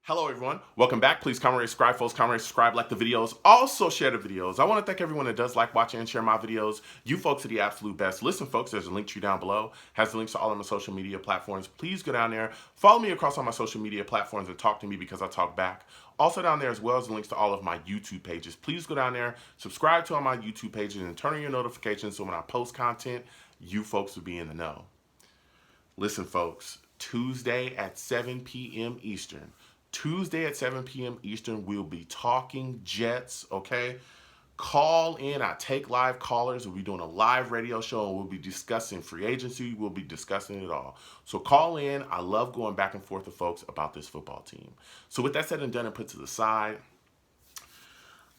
Hello everyone, welcome back. Please comment, rate, subscribe, folks. Comment, rate, subscribe, like the videos. Also share the videos. I want to thank everyone that does like, watch, and share my videos. You folks are the absolute best. Listen folks, there's a link tree down below. Has the links to all of my social media platforms. Please go down there, follow me across all my social media platforms and talk to me because I talk back. Also down there as well as the links to all of my YouTube pages. Please go down there, subscribe to all my YouTube pages and turn on your notifications so when I post content, you folks will be in the know. Listen folks, Tuesday at 7 p.m. Eastern. Tuesday at 7 p.m. Eastern, we'll be talking Jets, okay? Call in. I take live callers. We'll be doing a live radio show and we'll be discussing free agency. We'll be discussing it all. So call in. I love going back and forth with folks about this football team. So with that said and done and put to the side,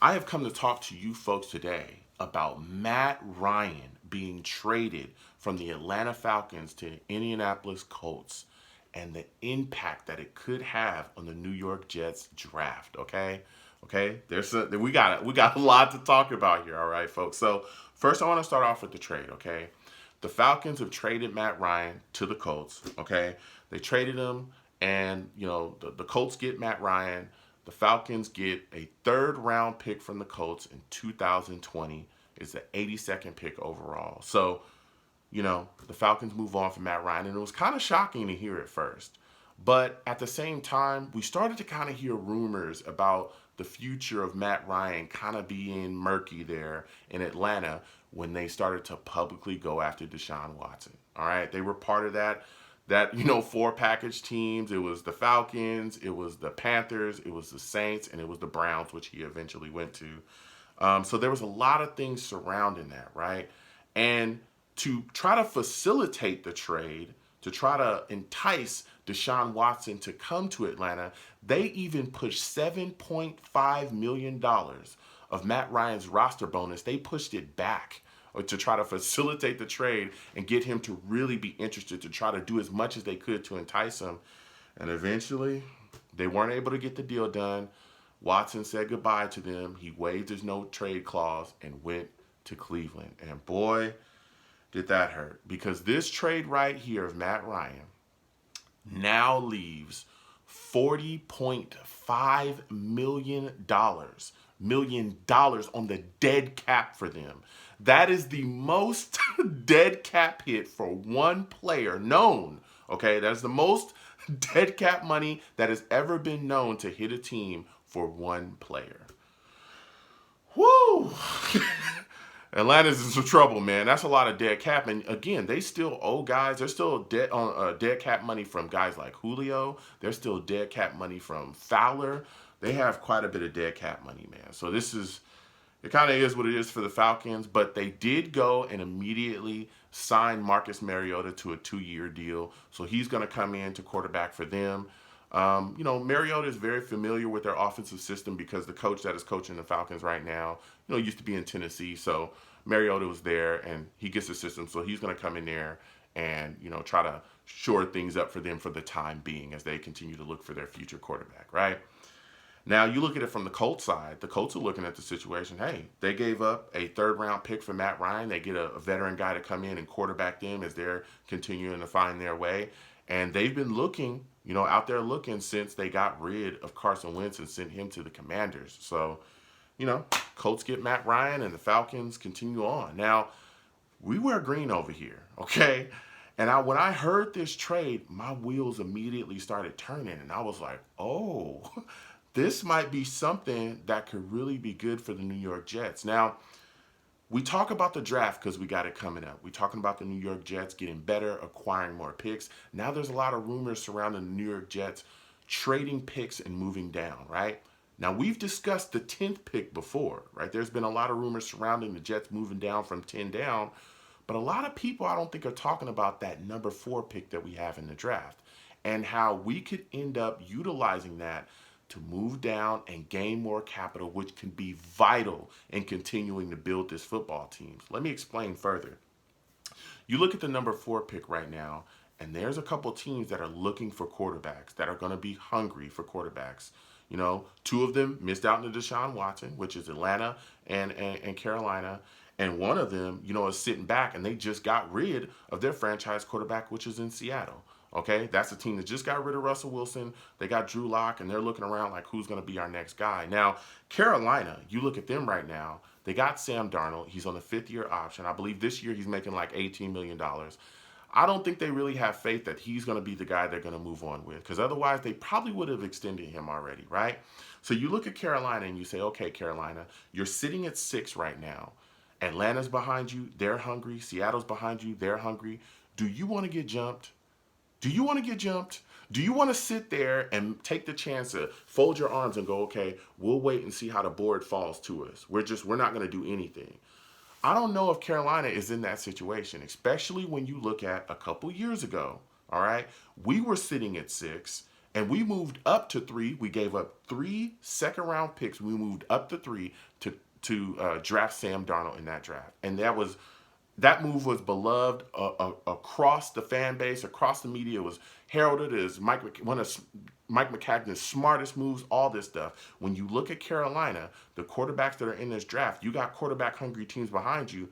I have come to talk to you folks today about Matt Ryan being traded from the Atlanta Falcons to the Indianapolis Colts and the impact that it could have on the New York Jets draft. Okay, we got a lot to talk about here. All right, folks. So first, I want to start off with the trade. Okay, the Falcons have traded Matt Ryan to the Colts. Okay, they traded him, and the Colts get Matt Ryan. The Falcons get a third-round pick from the Colts in 2020. It's the 82nd pick overall. So the Falcons move on from Matt Ryan, and it was kind of shocking to hear at first. But at the same time, we started to kind of hear rumors about the future of Matt Ryan kind of being murky there in Atlanta when they started to publicly go after Deshaun Watson. All right, they were part of that four package teams. It was the Falcons, it was the Panthers, it was the Saints, and it was the Browns, which he eventually went to. So there was a lot of things surrounding that, right? And to try to facilitate the trade, to try to entice Deshaun Watson to come to Atlanta, they even pushed $7.5 million of Matt Ryan's roster bonus. They pushed it back to try to facilitate the trade and get him to really be interested, to try to do as much as they could to entice him. And eventually, they weren't able to get the deal done. Watson said goodbye to them. He waived his no trade clause and went to Cleveland. And boy, did that hurt, because this trade right here of Matt Ryan now leaves $40.5 million on the dead cap for them. That is the most dead cap hit for one player known. Okay, that's the most dead cap money that has ever been known to hit a team for one player. Woo! Atlanta's in some trouble, man. That's a lot of dead cap. And again, they still owe guys. They're still dead on dead cap money from guys like Julio. They're still dead cap money from Fowler. They have quite a bit of dead cap money, man. So it kind of is what it is for the Falcons. But they did go and immediately sign Marcus Mariota to a 2-year deal. So he's going to come in to quarterback for them. Mariota is very familiar with their offensive system because the coach that is coaching the Falcons right now, used to be in Tennessee. So Mariota was there and he gets the system. So he's going to come in there and, try to shore things up for them for the time being as they continue to look for their future quarterback, right? Now, you look at it from the Colts side. The Colts are looking at the situation. Hey, they gave up a third-round pick for Matt Ryan. They get a veteran guy to come in and quarterback them as they're continuing to find their way. And they've been looking, out there looking since they got rid of Carson Wentz and sent him to the Commanders. So, Colts get Matt Ryan and the Falcons continue on. Now, we wear green over here, okay? And when I heard this trade, my wheels immediately started turning. And I was like, oh, this might be something that could really be good for the New York Jets. Now, we talk about the draft because we got it coming up. We're talking about the New York Jets getting better, acquiring more picks. Now there's a lot of rumors surrounding the New York Jets trading picks and moving down, right? Now we've discussed the 10th pick before, right? There's been a lot of rumors surrounding the Jets moving down from 10 down. But a lot of people I don't think are talking about that number 4 pick that we have in the draft and how we could end up utilizing that to move down and gain more capital, which can be vital in continuing to build this football team. So let me explain further. You look at the number 4 pick right now, and there's a couple teams that are looking for quarterbacks, that are going to be hungry for quarterbacks. 2 of them missed out on Deshaun Watson, which is Atlanta and Carolina. And one of them, is sitting back, and they just got rid of their franchise quarterback, which is in Seattle. Okay, that's a team that just got rid of Russell Wilson. They got Drew Lock, and they're looking around like, who's going to be our next guy? Now, Carolina, you look at them right now. They got Sam Darnold. He's on the 5th-year option. I believe this year he's making like $18 million. I don't think they really have faith that he's going to be the guy they're going to move on with, because otherwise they probably would have extended him already, right? So you look at Carolina and you say, okay, Carolina, you're sitting at 6 right now. Atlanta's behind you. They're hungry. Seattle's behind you. They're hungry. Do you want to get jumped? Do you want to get jumped? Do you want to sit there and take the chance to fold your arms and go, okay, we'll wait and see how the board falls to us. We're not going to do anything. I don't know if Carolina is in that situation, especially when you look at a couple years ago. All right, we were sitting at 6 and we moved up to 3. We gave up 3 second-round picks. We moved up to 3 to draft Sam Darnold in that draft, and that move was beloved across the fan base, across the media. It was heralded as one of Mike McCagney's smartest moves, all this stuff. When you look at Carolina, the quarterbacks that are in this draft, you got quarterback-hungry teams behind you.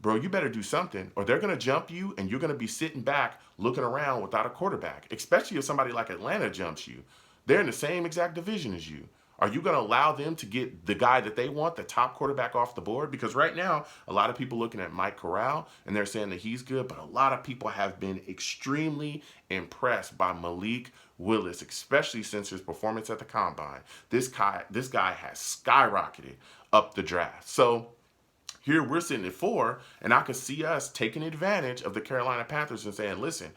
Bro, you better do something, or they're going to jump you, and you're going to be sitting back looking around without a quarterback, especially if somebody like Atlanta jumps you. They're in the same exact division as you. Are you going to allow them to get the guy that they want, the top quarterback, off the board? Because right now, a lot of people looking at Mike Corral, and they're saying that he's good, but a lot of people have been extremely impressed by Malik Willis, especially since his performance at the Combine. This guy has skyrocketed up the draft. So here we're sitting at 4, and I could see us taking advantage of the Carolina Panthers and saying, listen,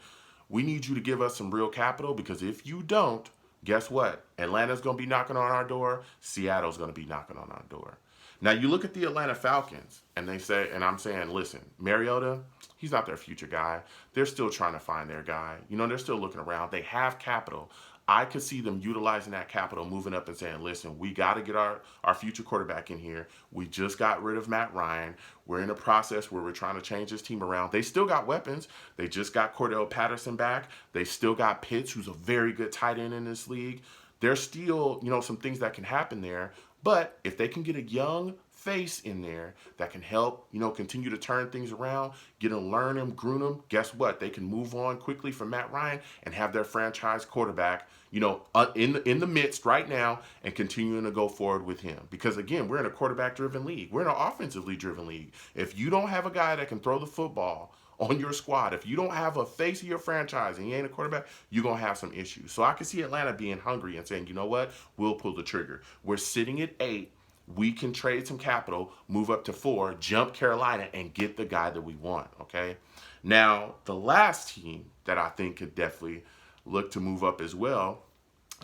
we need you to give us some real capital, because if you don't, guess what? Atlanta's going to be knocking on our door. Seattle's going to be knocking on our door. Now, you look at the Atlanta Falcons, and they say, and I'm saying, listen, Mariota, he's not their future guy. They're still trying to find their guy. They're still looking around. They have capital. I could see them utilizing that capital, moving up and saying, listen, we got to get our future quarterback in here. We just got rid of Matt Ryan. We're in a process where we're trying to change this team around. They still got weapons. They just got Cordell Patterson back. They still got Pitts, who's a very good tight end in this league. There's still, some things that can happen there. But if they can get a young face in there that can help, continue to turn things around, get them, learn them, groom them, guess what? They can move on quickly from Matt Ryan and have their franchise quarterback, in the midst right now, and continuing to go forward with him. Because again, we're in a quarterback-driven league. We're in an offensively driven league. If you don't have a guy that can throw the football on your squad, if you don't have a face of your franchise and you ain't a quarterback, you're going to have some issues. So I can see Atlanta being hungry and saying, you know what? We'll pull the trigger. We're sitting at 8. We can trade some capital, move up to 4, jump Carolina, and get the guy that we want, okay? Now, the last team that I think could definitely look to move up as well,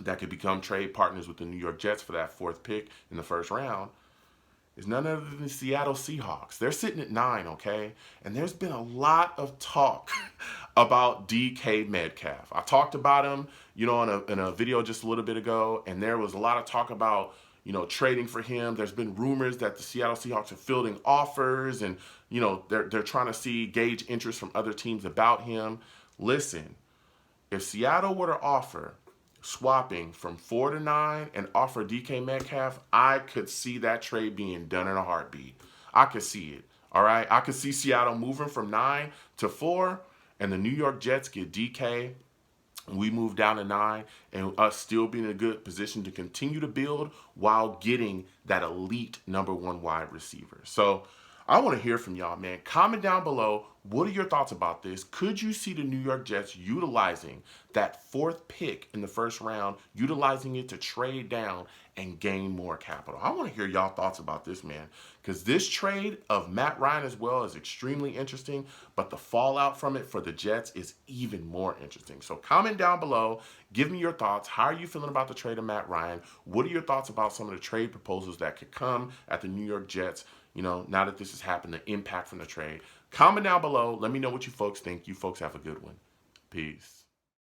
that could become trade partners with the New York Jets for that 4th pick in the first round, is none other than the Seattle Seahawks. They're sitting at 9, okay? And there's been a lot of talk about DK Metcalf. I talked about him, in a video just a little bit ago, and there was a lot of talk about trading for him. There's been rumors that the Seattle Seahawks are fielding offers, and they're trying to gauge interest from other teams about him. Listen, if Seattle were to offer swapping from 4 to 9 and offer DK Metcalf, I could see that trade being done in a heartbeat. I could see it. All right, I could see Seattle moving from 9 to 4, and the New York Jets get DK. We move down to 9, and us still being in a good position to continue to build while getting that elite number 1 wide receiver. So I want to hear from y'all, man. Comment down below. What are your thoughts about this? Could you see the New York Jets utilizing that 4th pick in the first round, utilizing it to trade down and gain more capital? I want to hear y'all thoughts about this, man, because this trade of Matt Ryan as well is extremely interesting, but the fallout from it for the Jets is even more interesting. So comment down below. Give me your thoughts. How are you feeling about the trade of Matt Ryan? What are your thoughts about some of the trade proposals that could come at the New York Jets, now that this has happened, the impact from the trade? Comment down below. Let me know what you folks think. You folks have a good one. Peace.